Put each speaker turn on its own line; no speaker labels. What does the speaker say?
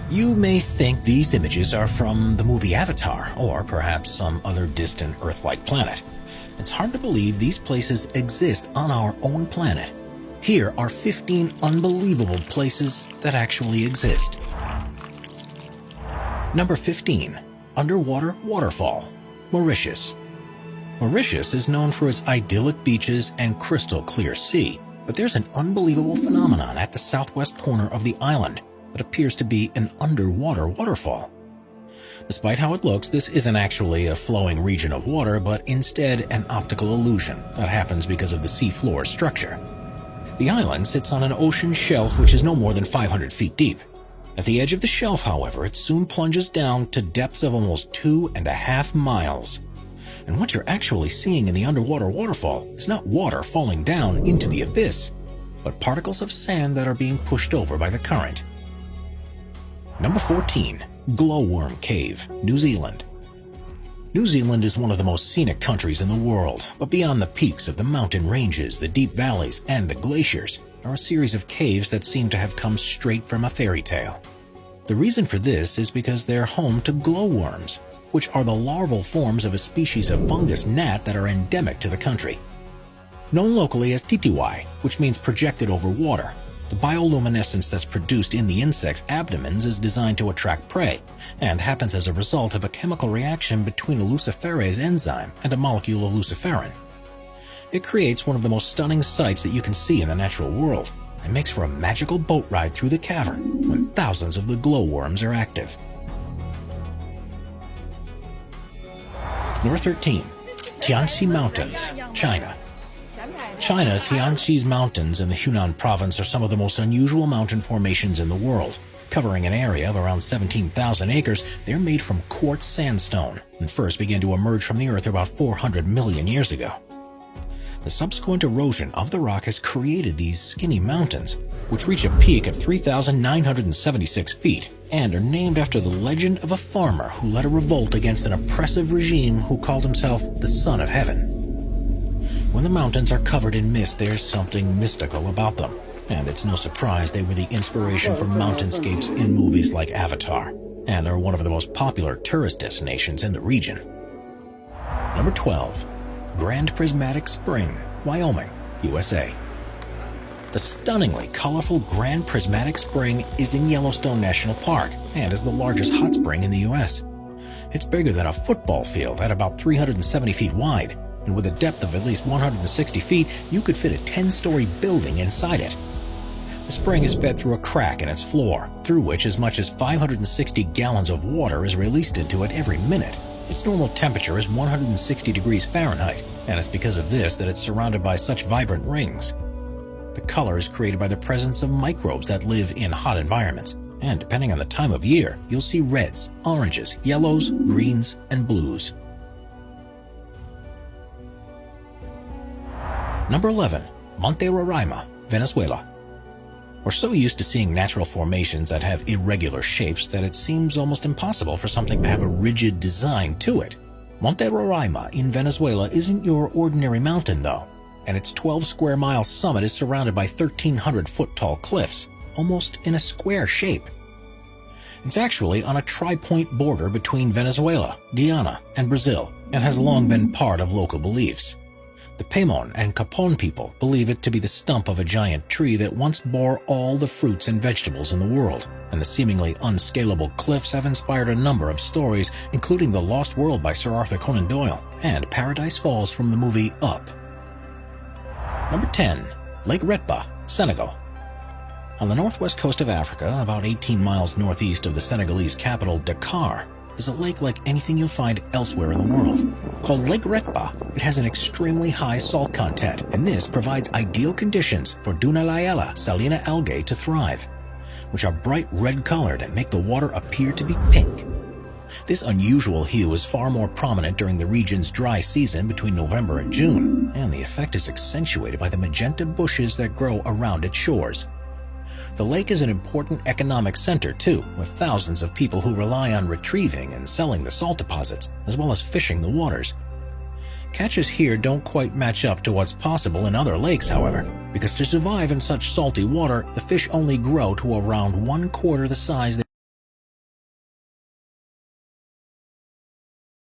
You may think these images are from the movie Avatar, or perhaps some other distant Earth-like planet. It's hard to believe these places exist on our own planet. Here are 15 unbelievable places that actually exist. Number 15. Underwater Waterfall, Mauritius. Mauritius is known for its idyllic beaches and crystal clear sea, but there's an unbelievable phenomenon at the southwest corner of the island that appears to be an underwater waterfall. Despite how it looks, this isn't actually a flowing region of water, but instead an optical illusion that happens because of the seafloor structure. The island sits on an ocean shelf which is no more than 500 feet deep. At the edge of the shelf, however, it soon plunges down to depths of almost 2.5 miles. And what you're actually seeing in the underwater waterfall is not water falling down into the abyss, but particles of sand that are being pushed over by the current. Number 14. Glowworm Cave, New Zealand. New Zealand is one of the most scenic countries in the world, but beyond the peaks of the mountain ranges, the deep valleys, and the glaciers are a series of caves that seem to have come straight from a fairy tale. The reason for this is because they're home to glowworms, which are the larval forms of a species of fungus gnat that are endemic to the country. Known locally as titiwai, which means projected over water, the bioluminescence that's produced in the insect's abdomens is designed to attract prey, and happens as a result of a chemical reaction between a luciferase enzyme and a molecule of luciferin. It creates one of the most stunning sights that you can see in the natural world, and makes for a magical boat ride through the cavern when thousands of the glowworms are active. Number 13. Tianxi Mountains, China. Tianxi's mountains in the Hunan province are some of the most unusual mountain formations in the world. Covering an area of around 17,000 acres, they're made from quartz sandstone and first began to emerge from the earth about 400 million years ago. The subsequent erosion of the rock has created these skinny mountains, which reach a peak of 3,976 feet and are named after the legend of a farmer who led a revolt against an oppressive regime who called himself the Son of Heaven. When the mountains are covered in mist, there's something mystical about them, and it's no surprise they were the inspiration for mountainscapes in movies like Avatar, and are one of the most popular tourist destinations in the region. Number 12. Grand Prismatic Spring, Wyoming, USA. The stunningly colorful Grand Prismatic Spring is in Yellowstone National Park and is the largest hot spring in the U.S. It's bigger than a football field at about 370 feet wide, and with a depth of at least 160 feet, you could fit a 10-story building inside it. The spring is fed through a crack in its floor, through which as much as 560 gallons of water is released into it every minute. Its normal temperature is 160 degrees Fahrenheit, and it's because of this that it's surrounded by such vibrant rings. The color is created by the presence of microbes that live in hot environments, and depending on the time of year, you'll see reds, oranges, yellows, greens, and blues. Number 11. Monte Roraima, Venezuela. We're so used to seeing natural formations that have irregular shapes that it seems almost impossible for something to have a rigid design to it. Monte Roraima in Venezuela isn't your ordinary mountain though, and its 12-square-mile summit is surrounded by 1,300-foot-tall cliffs, almost in a square shape. It's actually on a tri-point border between Venezuela, Guyana, and Brazil, and has long been part of local beliefs. The Paimon and Capon people believe it to be the stump of a giant tree that once bore all the fruits and vegetables in the world, and the seemingly unscalable cliffs have inspired a number of stories, including The Lost World by Sir Arthur Conan Doyle and Paradise Falls from the movie Up. Number 10. Lake Retba, Senegal. On the northwest coast of Africa, about 18 miles northeast of the Senegalese capital Dakar, is a lake like anything you'll find elsewhere in the world. Called Lake Retba, it has an extremely high salt content, and this provides ideal conditions for Dunaliella salina algae to thrive, which are bright red-colored and make the water appear to be pink. This unusual hue is far more prominent during the region's dry season between November and June, and the effect is accentuated by the magenta bushes that grow around its shores. The lake is an important economic center, too, with thousands of people who rely on retrieving and selling the salt deposits, as well as fishing the waters. Catches here don't quite match up to what's possible in other lakes, however, because to survive in such salty water, the fish only grow to around 1/4 the size